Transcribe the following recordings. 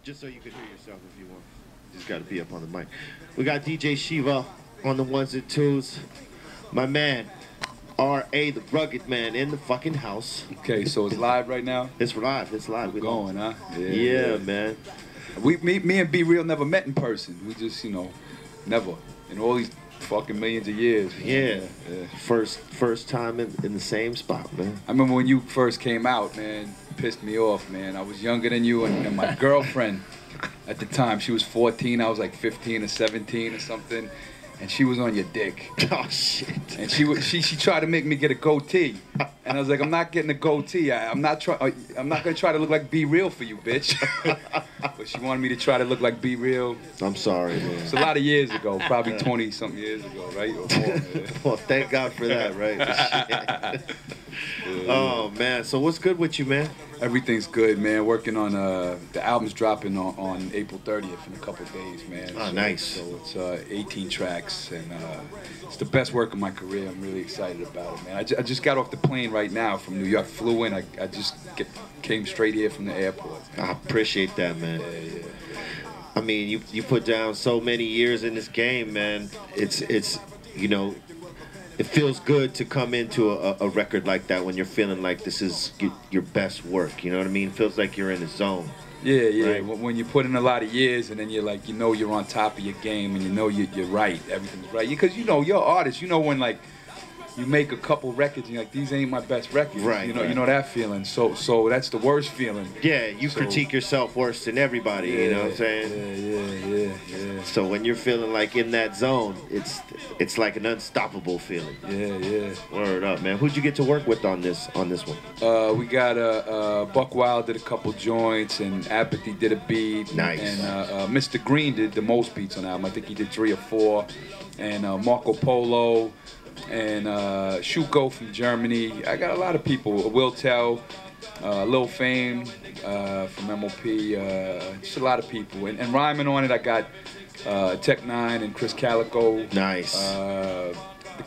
Just so you can hear yourself if you want. Just got to be up on the mic. We got DJ Shiva on the ones and twos. My man, R.A. the Rugged Man in the fucking house. Okay, so it's live right now? It's live. It's live. We're going, huh? Yeah, man. Me and B-Real never met in person. We just, you know, never. In all these fucking millions of years. Yeah. First time in the same spot, man. I remember when you first came out, man. Pissed me off, man. I was younger than you, and my girlfriend at the time, she was 14. I was like 15 or 17 or something. And she was on your dick. Oh shit! And she tried to make me get a goatee, and I was like, I'm not getting a goatee. I'm not gonna try to look like B-Real for you, bitch. But she wanted me to try to look like B-Real. I'm sorry, man. It's a lot of years ago, probably 20-something years ago, right? Or more, man. Well, thank God for that, right? Oh man, so what's good with you, man? Everything's good, man. Working on the album's dropping on April 30th in a couple of days, man. Oh, nice. So it's 18 tracks, and it's the best work of my career. I'm really excited about it, man. I just got off the plane right now from New York. Flew in. I just came straight here from the airport. I appreciate that, man. Yeah. I mean, you put down so many years in this game, man. It's you know, it feels good to come into a record like that when you're feeling like this is your best work. You know what I mean? It feels like you're in the zone. Yeah. Right? When you put in a lot of years and then you're like, you know, you're on top of your game and you know you're right. Everything's right. Because you know, you're an artist. You know when like you make a couple records and you're like, these ain't my best records. Right. You know that feeling. So that's the worst feeling. Yeah, you critique yourself worse than everybody. Yeah, you know what I'm saying? Yeah. So when you're feeling like in that zone, it's like an unstoppable feeling. Yeah. Word up, man. Who'd you get to work with on this one? We got Buck Wild did a couple joints, and Apathy did a beat. Nice. And Mr. Green did the most beats on the album. I think he did 3 or 4. And Marco Polo and Shuko from Germany. I got a lot of people. Will Tell, Lil Fame from MOP. Just a lot of people. And rhyming on it, I got Tech Nine and Chris Calico. Nice. The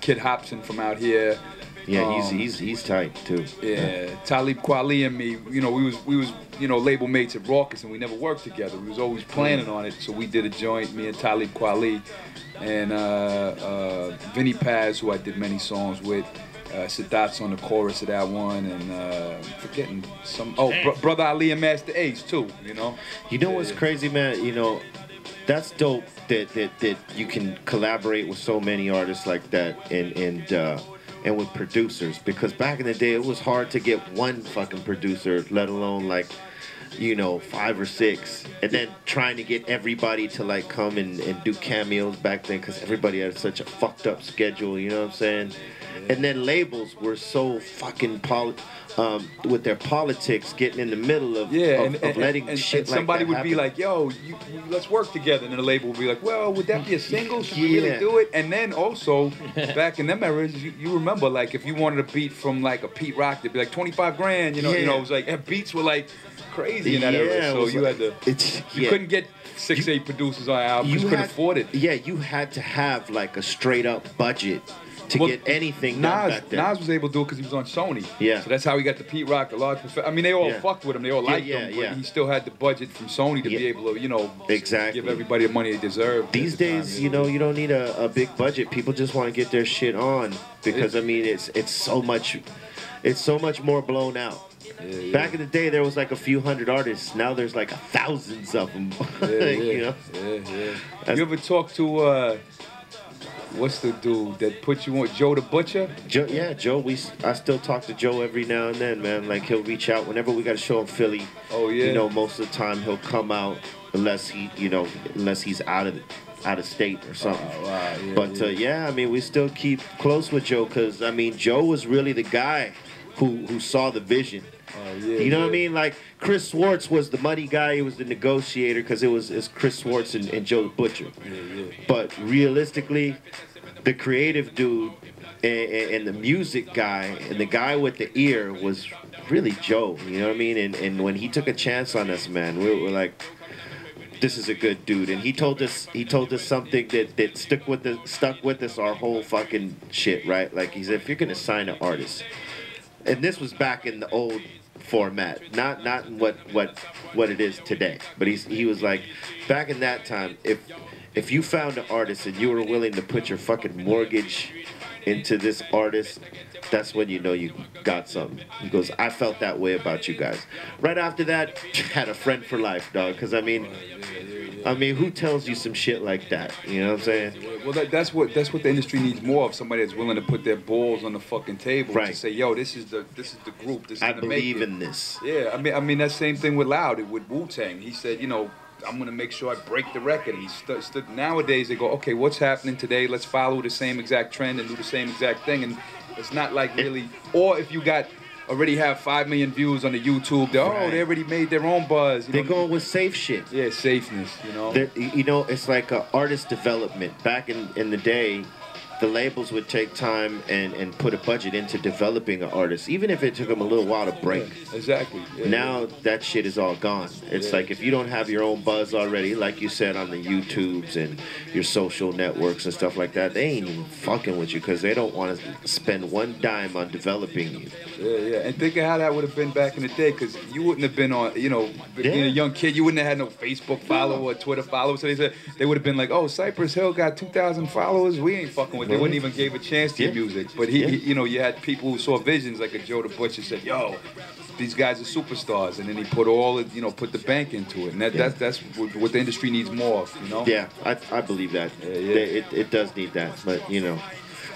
Kid Hobson from out here. Yeah, he's tight too. Yeah, Talib Kweli and me, you know, we was you know, label mates at Raucous, and we never worked together. We was always planning on it, so we did a joint, me and Talib Kweli, and Vinny Paz, who I did many songs with. Sadat's on the chorus of that one, and forgetting some. Oh, Brother Ali and Master Ace too. You know. You know what's crazy, man? You know, that's dope that you can collaborate with so many artists like that, and with producers, because back in the day it was hard to get one fucking producer, let alone like, you know, 5 or 6, and then trying to get everybody to like come and do cameos back then, because everybody had such a fucked up schedule, you know what I'm saying? And then labels were so fucking with their politics, getting in the middle of letting shit like that somebody would happen. be like, yo, let's work together, and then the label would be like, well, would that be a single? Should we really do it? And then also, back in them eras, you remember, like, if you wanted a beat from like a Pete Rock, it'd be like 25 grand, you know, it was like, and beats were like crazy in that era, so you had to, you couldn't get 6, 8 producers on an album, you couldn't afford it. Yeah, you had to have like a straight up budget to get anything done back then. Nas was able to do it because he was on Sony. Yeah. So that's how he got the Pete Rock, the large. I mean, they all fucked with him. They all liked him, but he still had the budget from Sony to be able to, you know, give everybody the money they deserve. These days, you know, you don't need a big budget. People just want to get their shit on because I mean, it's so much more blown out. Back in the day, there was like a few hundred artists. Now there's like thousands of them. You know? You ever talk to? What's the dude that put you on? Joe the Butcher? Joe. I still talk to Joe every now and then, man. Like, he'll reach out whenever we got a show in Philly. Oh yeah. You know, most of the time he'll come out unless he's out of state or something. Oh, wow. But I mean, we still keep close with Joe, because I mean, Joe was really the guy who saw the vision. You know what I mean? Like, Chris Swartz was the money guy. He was the negotiator, because it's Chris Swartz and Joe the Butcher. But realistically, the creative dude and the music guy and the guy with the ear was really Joe. You know what I mean? And when he took a chance on us, man, we were like, this is a good dude. And he told us something that stuck with us our whole fucking shit, right? Like, he said, if you're gonna sign an artist, and this was back in the format, not in what it is today. But he was like, back in that time, if you found an artist and you were willing to put your fucking mortgage into this artist, that's when you know you got something. He goes, I felt that way about you guys. Right after that, had a friend for life, dog. Because I mean, who tells you some shit like that? You know what I'm saying? Well, that's what the industry needs more of. Somebody that's willing to put their balls on the fucking table to say, yo, this is the group. This is I gonna make believe it. in this. Yeah, I mean that same thing with Loud, with Wu-Tang. He said, you know, I'm gonna make sure I break the record. He stood. Nowadays they go, okay, what's happening today? Let's follow the same exact trend and do the same exact thing. And it's not like really. Or if you already have 5 million views on the YouTube, they already made their own buzz. They're going with safe shit. Yeah, safeness. You know. You know, it's like artist development. Back in the day, the labels would take time and put a budget into developing an artist, even if it took them a little while to break. Yeah, exactly. Yeah, now that shit is all gone. It's like if you don't have your own buzz already, like you said on the YouTubes and your social networks and stuff like that, they ain't even fucking with you because they don't want to spend one dime on developing you. Yeah. And think of how that would have been back in the day, because you wouldn't have been on, you know, being a young kid, you wouldn't have had no Facebook follow or Twitter follow. So they would have been like, oh, Cypress Hill got 2,000 followers. We ain't fucking with. They wouldn't even give a chance to your music. But he, you know, you had people who saw visions like a Joe the Butcher said, yo, these guys are superstars, and then he put put the bank into it, and that's what the industry needs more of, you know. Yeah, I believe that. It does need that, but you know,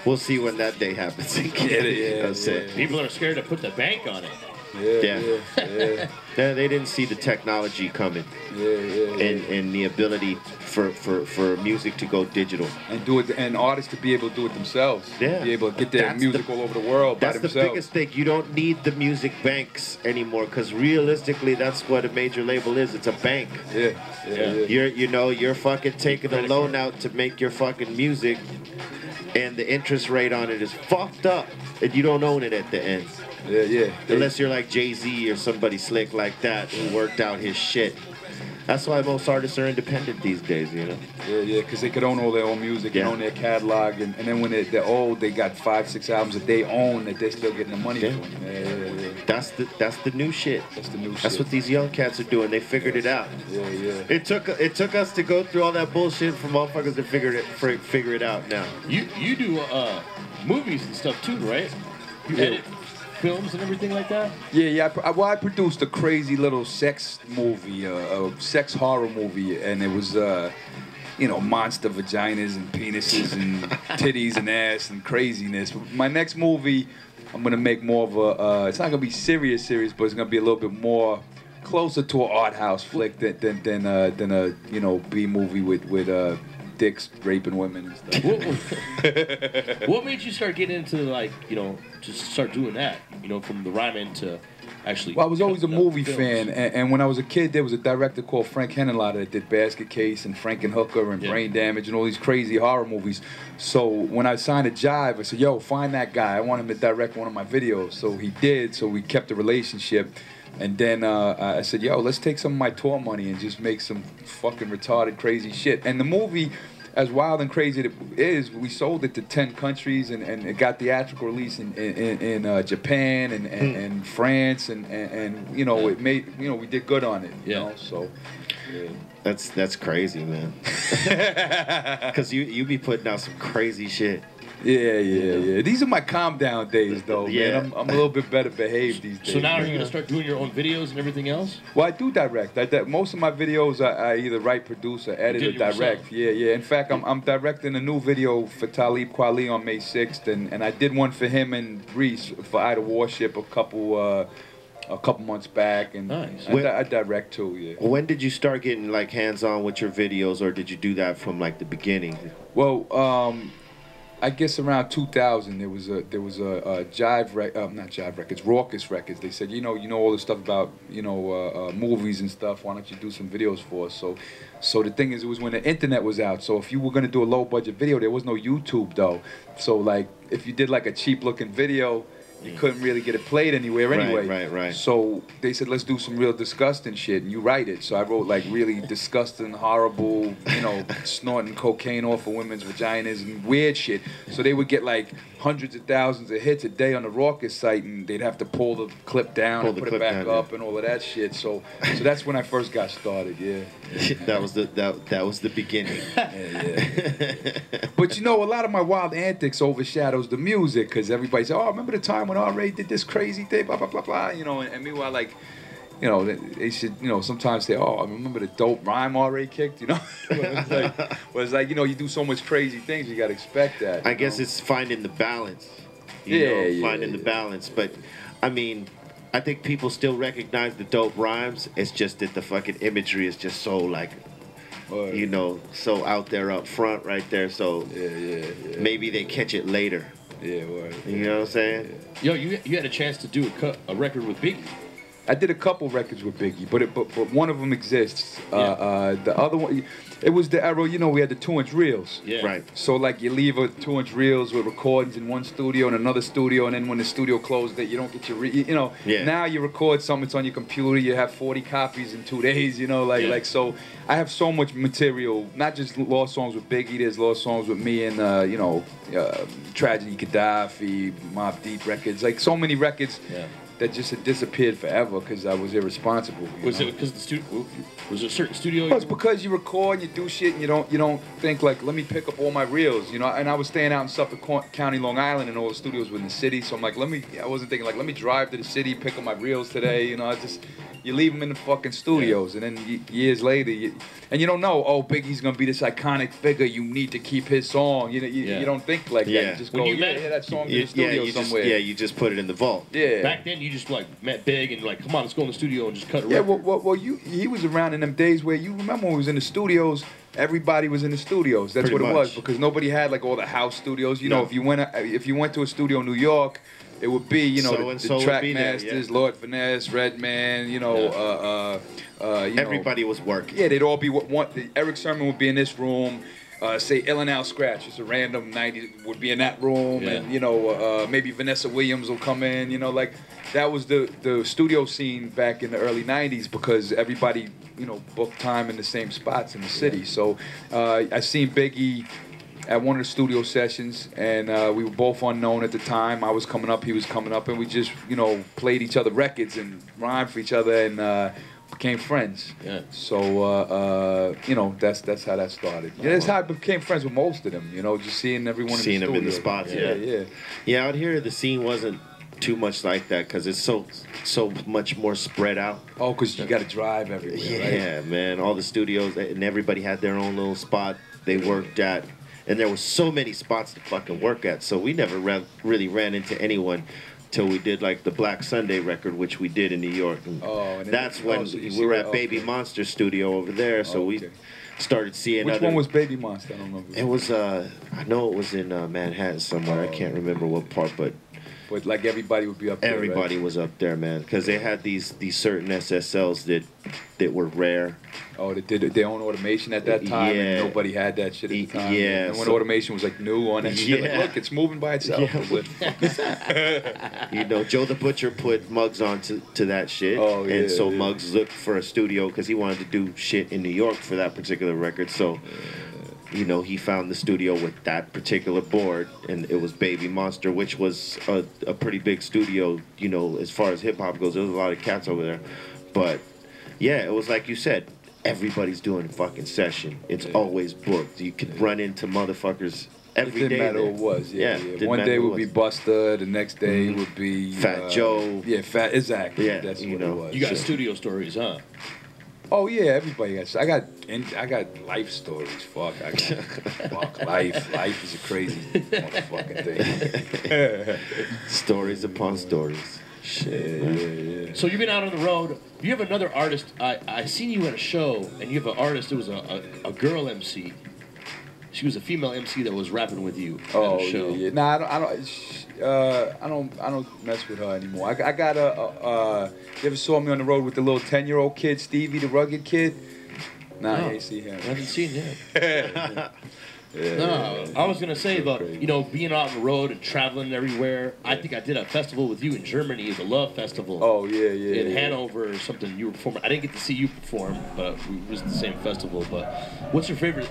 we'll see when that day happens again. People are scared to put the bank on it. Yeah. They didn't see the technology coming. And the ability for music to go digital. And do it, and artists to be able to do it themselves. Yeah. Be able to get their music all over the world by themselves. That's the biggest thing. You don't need the music banks anymore, because realistically, that's what a major label is. It's a bank. You're fucking taking a loan out to make your fucking music, and the interest rate on it is fucked up, and you don't own it at the end. Unless you're like Jay-Z or somebody slick like that who worked out his shit. That's why most artists are independent these days, you know? Because they could own all their own music and own their catalog, and then when they're old, they got 5-6 albums that they own that they're still getting the money from. That's the new shit. That's the new shit. That's what these young cats are doing. They figured it out. It took us to go through all that bullshit for motherfuckers to figure it out now. You do movies and stuff too, right? You edit films and everything like that? I produced a crazy little sex movie, a sex horror movie, and it was, monster vaginas and penises and titties and ass and craziness. My next movie, I'm gonna make more of a. It's not gonna be serious, but it's gonna be a little bit more closer to an art house flick than a B movie with dicks raping women and stuff. What made you start getting into just start doing that? From the rhyming to actually. Well, I was always a movie fan, and when I was a kid, there was a director called Frank Henenlotter that did Basket Case and Frankenhooker and Brain Damage and all these crazy horror movies. So when I signed a Jive, I said, "Yo, find that guy. I want him to direct one of my videos." So he did. So we kept the relationship. And then I said, yo, let's take some of my tour money and just make some fucking retarded, crazy shit. And the movie, as wild and crazy as it is, we sold it to 10 countries and it got theatrical release in Japan and France and it made, we did good on it. You know, so. Yeah. That's crazy, man. Because you be putting out some crazy shit. Yeah. These are my calm down days, though, man. I'm a little bit better behaved these days. So now are you gonna start doing your own videos and everything else? Well, I do direct. Most of my videos I either write, produce, or edit, or direct. Yeah. In fact, I'm directing a new video for Talib Kweli on May 6th, and I did one for him and Reese for Ida Warship a couple months back, and nice. I direct too. Yeah. When did you start getting hands-on with your videos, or did you do that from the beginning? Well, I guess around 2000 there was a not Jive Records, Raucous Records. They said, you know all this stuff about movies and stuff. Why don't you do some videos for us? So the thing is, it was when the internet was out. So if you were gonna do a low budget video, there was no YouTube though. So if you did a cheap looking video, you couldn't really get it played anywhere anyway. Right. So they said, let's do some real disgusting shit, and you write it. So I wrote like really disgusting, horrible, you know, snorting cocaine off of women's vaginas and weird shit. So they would get like hundreds of thousands of hits a day on the Raucous site, and they'd have to pull the clip down and put it back up and all of that shit. So that's when I first got started. That was the beginning. But you know, a lot of my wild antics overshadows the music, because everybody says, "Oh, remember the time when R.A. did this crazy thing?" Blah blah blah blah. You know, and meanwhile, like, you know, they should, you know, sometimes say, "Oh, I remember the dope rhyme R.A. kicked." You know, it's like, you know, you do so much crazy things, you gotta expect that. I guess it's finding the balance. Finding the balance. But I mean, I think people still recognize the dope rhymes. It's just that the fucking imagery is just so like, you know, so out there up front right there. So maybe they catch it later. You know what I'm saying? Yo, you had a chance to do a record with Biggie. I did a couple records with Biggie, but one of them exists. The other one, it was the era, you know, we had the 2-inch reels. Right. So like you leave a 2-inch reels with recordings in one studio and another studio, and then when the studio closed it, you don't get your, you know. Now you record something, it's on your computer, you have 40 copies in 2 days, you know, like so. I have so much material, not just lost songs with Biggie. There's lost songs with me and you know, Tragedy Gaddafi, Mobb Deep records, like so many records. That just had disappeared forever because I was irresponsible. Was it because the studio? Was it a certain studio? Well, it's because you record, you do shit, and you don't think like, let me pick up all my reels, you know. And I was staying out in Suffolk County, Long Island, and all the studios were in the city. So I'm like, I wasn't thinking like, let me drive to the city, pick up my reels today, you know. You leave them in the fucking studios, and then years later, and you don't know, oh, Biggie's gonna be this iconic figure. You need to keep his song. You don't think like that. You just go, hear that song in the studio somewhere. You just put it in the vault. Back then, you just like met Big and like, come on, let's go in the studio and just cut a record. Well, he was around in them days where you remember when we was in the studios. Everybody was in the studios. That's what it was, because nobody had like all the house studios. You know, if you went to a studio in New York, it would be, you know, the Trackmasters, Lord Finesse, Redman, you know, everybody was working. Yeah, they'd all be Eric Sermon would be in this room. Say Illinois Scratch, just a random 90s would be in that room, and you know, maybe Vanessa Williams will come in. You know, like that was the studio scene back in the early 90s, because everybody, you know, booked time in the same spots in the city. So I seen Biggie at one of the studio sessions, and we were both unknown at the time. I was coming up, he was coming up, and we just, you know, played each other records and rhymed for each other, and became friends. So you know, that's how that started. That's how I became friends with most of them. You know, just seeing everyone seeing in the them studio. in the spots. Yeah, out here the scene wasn't too much like that, because it's so much more spread out. Oh, because you got to drive everywhere. Yeah, right? Man, all the studios, and everybody had their own little spot they worked at. And there were so many spots to fucking work at, so we never really ran into anyone till we did like the Black Sunday record, which we did in New York. And that's when we were at Baby Monster studio over there, so we started seeing Which one was Baby Monster? I don't know. It was, I know it was in Manhattan somewhere. I can't remember what part, but like everybody would be up there. Everybody was up there, man, because they had these certain SSLs that were rare. Oh, they did their own automation at that time, and nobody had that shit at the time. Yeah, and when automation was like new on that shit, like, look, it's moving by itself. You know, Joe the Butcher put Muggs on to that shit, and so Muggs looked for a studio because he wanted to do shit in New York for that particular record. So, you know, he found the studio with that particular board, and it was Baby Monster, which was a pretty big studio, you know, as far as hip hop goes. There was a lot of cats over there, but yeah, it was like you said. Everybody's doing a fucking session. It's always booked. You could run into motherfuckers every day. It didn't matter who it was. One day would be Busta. The next day would be Fat Joe. Yeah, exactly. Yeah, that's what it was. You got studio stories, huh? Oh yeah, everybody got. I got life stories. Fuck, life. Life is a crazy motherfucking thing. Stories upon stories. Shit. So you've been out on the road. You have another artist. I seen you at a show, and you have an artist. It was a girl MC. She was a female MC that was rapping with you at a show. Yeah. Nah, I don't mess with her anymore. I got you ever saw me on the road with the little 10-year-old kid, Stevie, the rugged kid? Nah, I ain't see him. I haven't seen him. No, I was gonna say about being out on the road and traveling everywhere. I think I did a festival with you in Germany, the Love Festival. Oh yeah, in Hanover or something. You were performing. I didn't get to see you perform, but it was the same festival. But what's your favorite?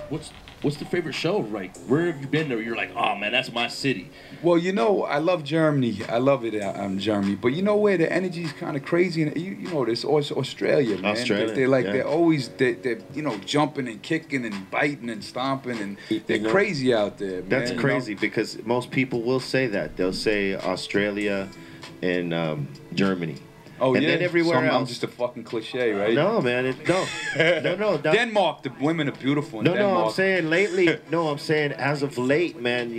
What's the favorite show? Like, where have you been there? You're like, oh man, that's my city. Well, I love Germany. I love it Germany. But you know where the energy is kind of crazy? And you know this Australia, man. They're always they're jumping and kicking and biting and stomping, and they're crazy out there, man. That's crazy because most people will say that. They'll say Australia and Germany. Oh, and then everywhere else. I'm just a fucking cliche, right? No, man. No. Denmark, the women are beautiful in Denmark. No, I'm saying lately. No, I'm saying as of late, man.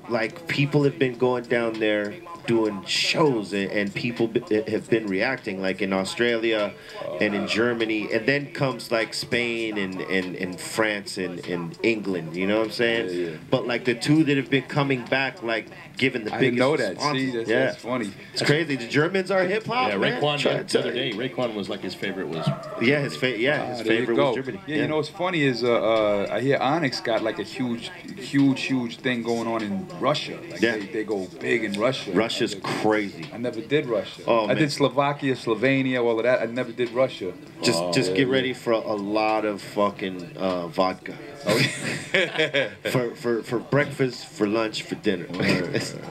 Like people have been going down there doing shows, and people have been reacting, like in Australia and in Germany, and then comes like Spain and France and England. You know what I'm saying? Yeah. But like the two that have been coming back, like giving the biggest. I didn't know that. Responses. See, that's funny. It's crazy. The Germans are hip hop. Yeah, man. Raekwon the other day. Raekwon was like his favorite was. Yeah, his favorite was Germany. Yeah, you know what's funny is I hear Onyx got like a huge thing going on in Russia. Like they go big in Russia. Russia's crazy. I never did Russia. Oh, I did Slovakia, Slovenia, all of that. I never did Russia. Just get ready for a lot of fucking vodka. for breakfast, for lunch, for dinner.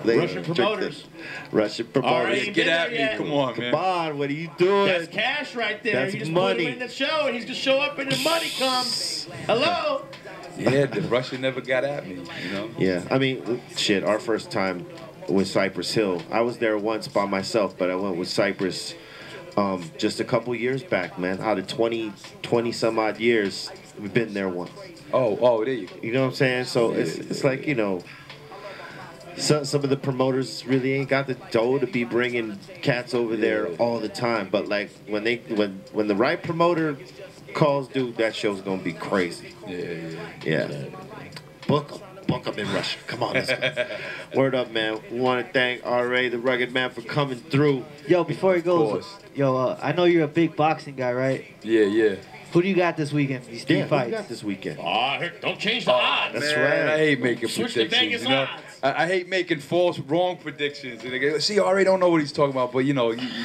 Russian promoters. Russian promoters. Right, get at me. Come on, man. Come on, what are you doing? That's cash right there. That's you just money. put him in the show and he's just show up and the money comes. Hello? Yeah, Russia never got at me, Yeah, I mean, shit, our first time with Cypress Hill, I was there once by myself, but I went with Cypress just a couple years back, man. Out of 20 some odd years, we've been there once. Oh, there you go. You know what I'm saying? So it's like, some of the promoters really ain't got the dough to be bringing cats over there all the time. But like when the right promoter calls, dude, that show's gonna be crazy. Yeah. Book them in Russia. Come on, let's go. Word up, man. We want to thank R.A., the Rugged Man, for coming through. Yo, before he goes, I know you're a big boxing guy, right? Yeah. Who do you got this weekend for these three fights? Who you got this weekend? Don't change the odds. That's Man, right. I hate making Switch predictions. to Vegas odds. I hate making wrong predictions. And they go, see, I already don't know what he's talking about, but you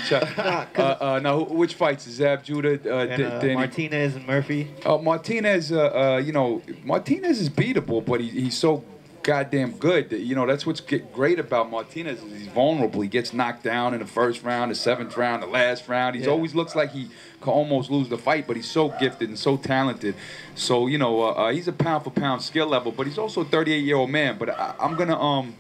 try. Now, which fights? Zab Judah, Danny Martinez and Murphy. Martinez, Martinez is beatable, but he's so goddamn good. That's what's great about Martinez is he's vulnerable. He gets knocked down in the first round, the seventh round, the last round. He always looks like he can almost lose the fight, but he's so gifted and so talented. So he's a pound for pound skill level, but he's also a 38-year-old man. But I'm gonna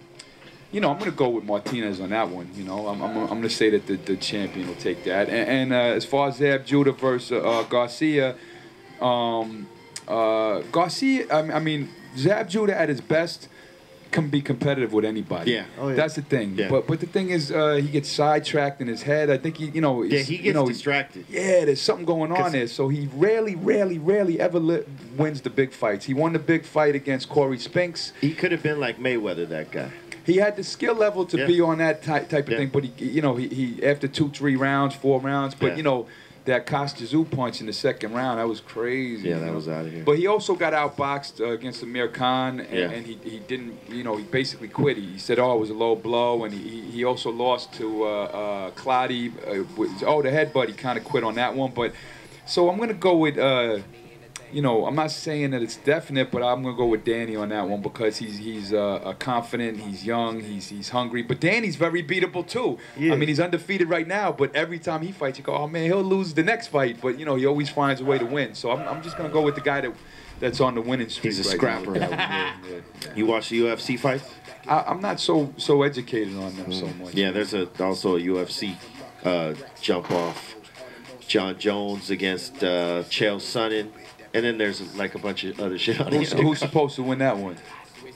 go with Martinez on that one. I'm gonna say that the champion will take that. And as far as Zab Judah versus Garcia, I mean Zab Judah at his best can be competitive with anybody. Yeah. Oh, yeah. That's the thing. Yeah. But the thing is, he gets sidetracked in his head. I think he gets distracted. Yeah, there's something going on there. So he rarely ever wins the big fights. He won the big fight against Corey Spinks. He could have been like Mayweather, that guy. He had the skill level to be on that type of thing, but he after 2, 3 rounds, 4 rounds, but that Kostya punch in the second round, that was crazy. Yeah, that was out of here. But he also got outboxed against Amir Khan, and he didn't, he basically quit. He said, it was a low blow, and he also lost to Clotty. The headbutt, he kind of quit on that one. But so I'm going to go with, I'm not saying that it's definite, but I'm going to go with Danny on that one because he's confident, he's young, he's hungry. But Danny's very beatable too. Yeah. I mean, he's undefeated right now, but every time he fights, you go, oh man, he'll lose the next fight. But he always finds a way to win. So I'm just going to go with the guy that's on the winning streak. He's a right scrapper. now. You watch the UFC fights? I'm not so educated on them so much. Yeah, there's also a UFC jump off. John Jones against Chael Sonnen. And then there's like a bunch of other shit on it. Who's supposed to win that one?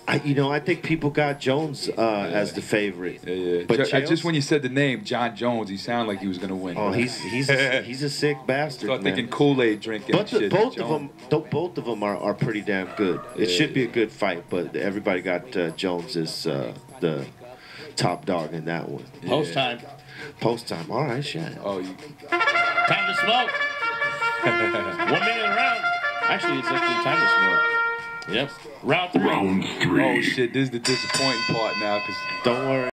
I think people got Jones as the favorite. Yeah. But just when you said the name John Jones, he sounded like he was gonna win. Oh, he's a sick bastard. Start thinking Kool-Aid drinking. But both of them are pretty damn good. It should be a good fight, but everybody got Jones as the top dog in that one. Post time. Post time. All right, shit. Time to smoke. 1 minute around. Actually, it's actually time to smoke. Yep. Round 3. Oh shit, this is the disappointing part now, cause Don't worry.